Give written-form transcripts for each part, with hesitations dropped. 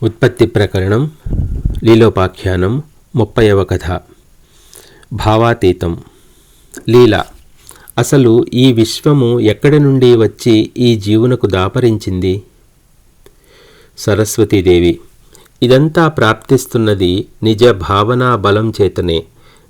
ఉత్పత్తి ప్రకరణం లీలోపాఖ్యానం 30వ కథ. భావాతీతం. లీల. అసలు ఈ విశ్వము ఎక్కడి నుండి వచ్చి ఈ జీవునకు దాపరించింది? సరస్వతీదేవి. ఇదంతా ప్రాప్తిస్తున్నది నిజ భావనా బలం చేతనే.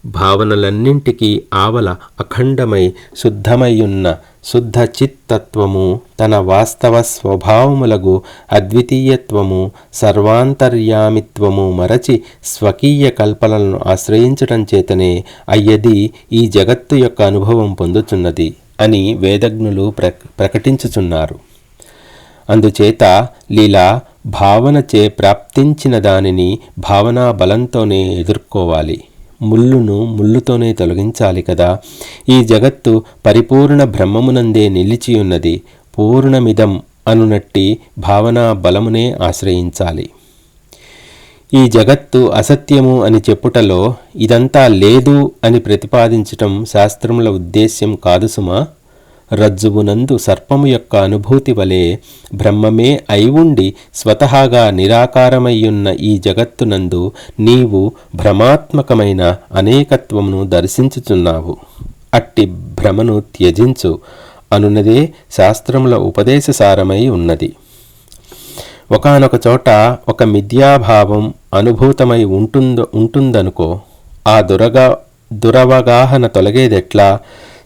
భావనలన్నింటికీ ఆవల అఖండమై శుద్ధమయ్యున్న శుద్ధ చిత్తత్వము, తన వాస్తవ స్వభావములగు అద్వితీయత్వము, సర్వాంతర్యామిత్వము మరచి స్వకీయ కల్పనలను ఆశ్రయించటం చేతనే అయ్యది ఈ జగత్తు యొక్క అనుభవం పొందుతున్నది అని వేదజ్ఞులు ప్రకటించుచున్నారు. అందుచేత లీలా భావనచే ప్రాప్తించిన దానిని భావనా బలంతోనే ఎదుర్కోవాలి. ముళ్ళును ముళ్ళుతోనే తొలగించాలి కదా. ఈ జగత్తు పరిపూర్ణ బ్రహ్మమునందే నిలిచియున్నది. పూర్ణమిదం అనునట్టి భావనా బలమునే ఆశ్రయించాలి. ఈ జగత్తు అసత్యము అని చెప్పుటలో ఇదంతా లేదు అని ప్రతిపాదించటం శాస్త్రముల ఉద్దేశ్యం కాదు సుమా. రజ్జువునందు సర్పము యొక్క అనుభూతి వలె బ్రహ్మమే అయి ఉండి స్వతహాగా నిరాకారమయ్యున్న ఈ జగత్తునందు నీవు భ్రమాత్మకమైన అనేకత్వమును దర్శించుచున్నావు. అట్టి భ్రమను త్యజించు అనున్నదే శాస్త్రముల ఉపదేశసారమై ఉన్నది. ఒకానొక చోట ఒక మిథ్యాభావం అనుభూతమై ఉంటుందనుకో. ఆ దురవగాహన తొలగేదెట్లా?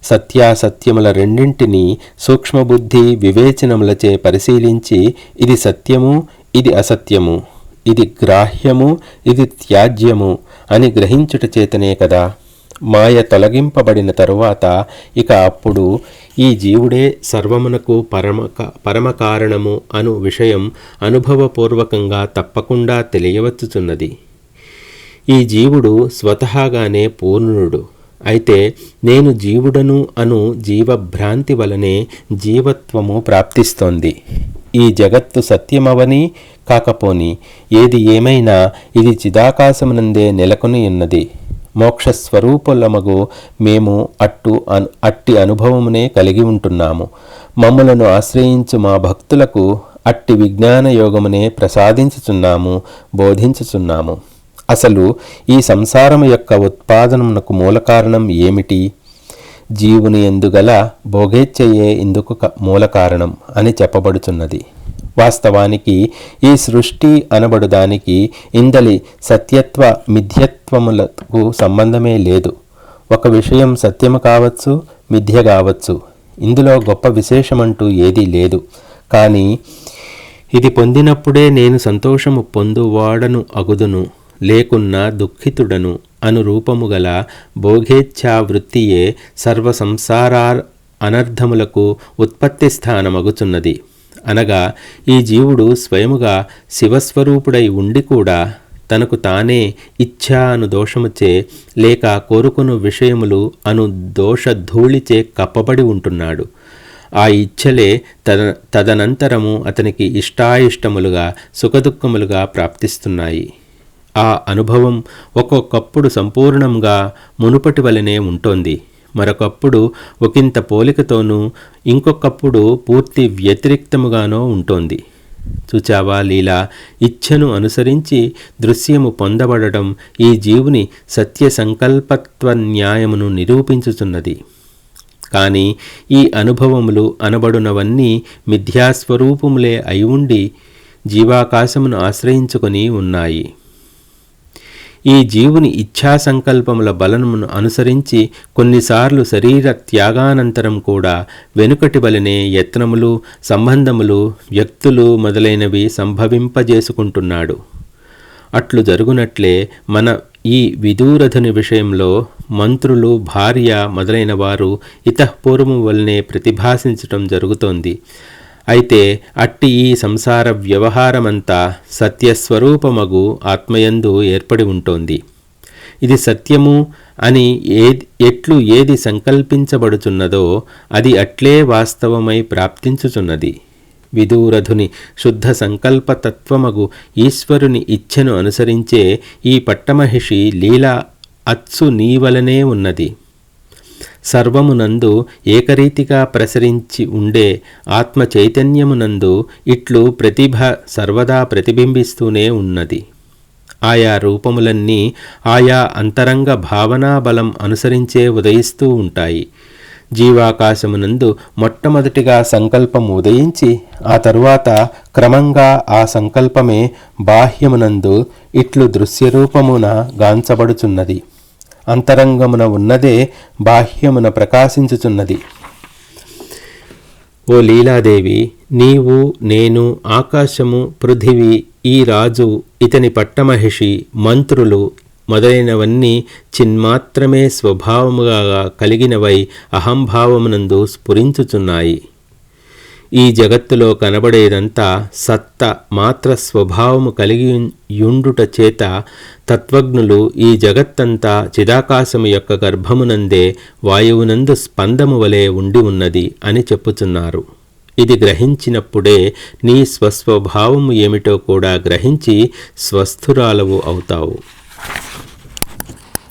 సత్యాసత్యముల రెండింటినీ సూక్ష్మబుద్ధి వివేచనములచే పరిశీలించి ఇది సత్యము, ఇది అసత్యము, ఇది గ్రాహ్యము, ఇది త్యాజ్యము అని గ్రహించుట చేతనే కదా. మాయ తొలగింపబడిన తరువాత ఇక అప్పుడు ఈ జీవుడే సర్వమునకు పరమకారణము అను విషయం అనుభవపూర్వకంగా తప్పకుండా తెలియవచ్చుచున్నది. ఈ జీవుడు స్వతహాగానే పూర్ణుడు. అయితే నేను జీవుడను అను జీవభ్రాంతి వలనే జీవత్వము ప్రాప్తిస్తోంది. ఈ జగత్తు సత్యమవని కాకపోని ఏది ఏమైనా ఇది చిదాకాశమునందే నెలకొని ఉన్నది. మోక్షస్వరూపులమగు మేము అట్టి అనుభవమునే కలిగి ఉంటున్నాము. మమ్ములను ఆశ్రయించు మా భక్తులకు అట్టి విజ్ఞాన యోగమునే ప్రసాదించుచున్నాము, బోధించుచున్నాము. అసలు ఈ సంసారము యొక్క ఉత్పాదనమునకు మూల కారణం ఏమిటి? జీవుని ఎందుగల భోగేచ్ఛయే ఇందుకు మూల కారణం అని చెప్పబడుచున్నది. వాస్తవానికి ఈ సృష్టి అనబడుదానికి ఇందలి సత్యత్వ మిథ్యత్వములకు సంబంధమే లేదు. ఒక విషయం సత్యము కావచ్చు, మిథ్య కావచ్చు. ఇందులో గొప్ప విశేషమంటూ ఏదీ లేదు. కానీ ఇది పొందినప్పుడే నేను సంతోషము పొందువాడను అగుదును, లేకున్నా దుఃఖితుడను అను రూపము గల భోగేచ్ఛావృత్తియే సర్వ సంసారార్ అనర్థములకు ఉత్పత్తి స్థానమగుచున్నది. అనగా ఈ జీవుడు స్వయముగా శివస్వరూపుడై ఉండి కూడా తనకు తానే ఇచ్ఛా అను దోషముచే లేక కోరుకును విషయములు అను దోషధూళిచే కప్పబడి ఉంటున్నాడు. ఆ ఇచ్ఛలే తదనంతరము అతనికి ఇష్టాయిష్టములుగా సుఖదుఖములుగా ప్రాప్తిస్తున్నాయి. ఆ అనుభవం ఒక్కొక్కప్పుడు సంపూర్ణంగా మునుపటి వలనే ఉంటోంది. మరొకప్పుడు ఒకంత పోలికతోనూ, ఇంకొకప్పుడు పూర్తి వ్యతిరిక్తముగానో ఉంటోంది. చూచావా లీలా, ఇచ్ఛను అనుసరించి దృశ్యము పొందబడటం ఈ జీవుని సత్య సంకల్పత్వ న్యాయమును నిరూపించుచున్నది. కానీ ఈ అనుభవములు అనబడునవన్నీ మిథ్యాస్వరూపములే అయి ఉండి జీవాకాశమును ఆశ్రయించుకొని ఉన్నాయి. ఈ జీవుని ఇచ్ఛాసంకల్పముల బలమును అనుసరించి కొన్నిసార్లు శరీర త్యాగానంతరం కూడా వెనుకటి వలనే యత్నములు, సంబంధములు, వ్యక్తులు మొదలైనవి సంభవింపజేసుకుంటున్నాడు. అట్లు జరుగునట్లే మన ఈ విదూరధుని విషయంలో మంత్రులు, భార్య మొదలైన వారు ఇతఃపూర్వము వలనే ప్రతిభాసించటం జరుగుతోంది. అయితే అట్టి ఈ సంసార వ్యవహారమంతా సత్యస్వరూపమగు ఆత్మయందు ఏర్పడి ఉంటోంది. ఇది సత్యము అని ఎట్లు ఏది సంకల్పించబడుచున్నదో అది అట్లే వాస్తవమై ప్రాప్తించుచున్నది. విదూరధుని శుద్ధ సంకల్పతత్వమగు ఈశ్వరుని ఇచ్ఛను అనుసరించే ఈ పట్టమహిషి లీల అచ్చు నీవలనే ఉన్నది. సర్వమునందు ఏకరీతిగా ప్రసరించి ఉండే ఆత్మ చైతన్యమునందు ఇట్లు ప్రతిభ సర్వదా ప్రతిబింబిస్తూనే ఉన్నది. ఆయా రూపములన్నీ ఆయా అంతరంగ భావనా బలం అనుసరించే ఉదయిస్తూ ఉంటాయి. జీవాకాశమునందు మొట్టమొదటిగా సంకల్పం ఉదయించి ఆ తరువాత క్రమంగా ఆ సంకల్పమే బాహ్యమునందు ఇట్లు దృశ్యరూపమున గాంచబడుచున్నది. అంతరంగమున ఉన్నదే బాహ్యమున ప్రకాశించుచున్నది. ఓ లీలాదేవి, నీవు, నేను, ఆకాశము, పృథివీ, ఈ రాజు, ఇతని పట్టమహిషి, మంత్రులు మొదలైనవన్నీ చిన్మాత్రమే స్వభావముగా కలిగినవై అహంభావమునందు స్ఫురించుచున్నాయి. ఈ జగత్తులో కనబడేదంతా సత్త మాత్ర స్వభావము కలిగి యుండుట చేత తత్వజ్ఞులు ఈ జగత్తంతా చిదాకాశము యొక్క గర్భమునందే వాయువునందు స్పందము వలె ఉండి ఉన్నది అని చెప్పుచున్నారు. ఇది గ్రహించినప్పుడే నీ స్వస్వభావము ఏమిటో కూడా గ్రహించి స్వస్థురాలవు అవుతావు.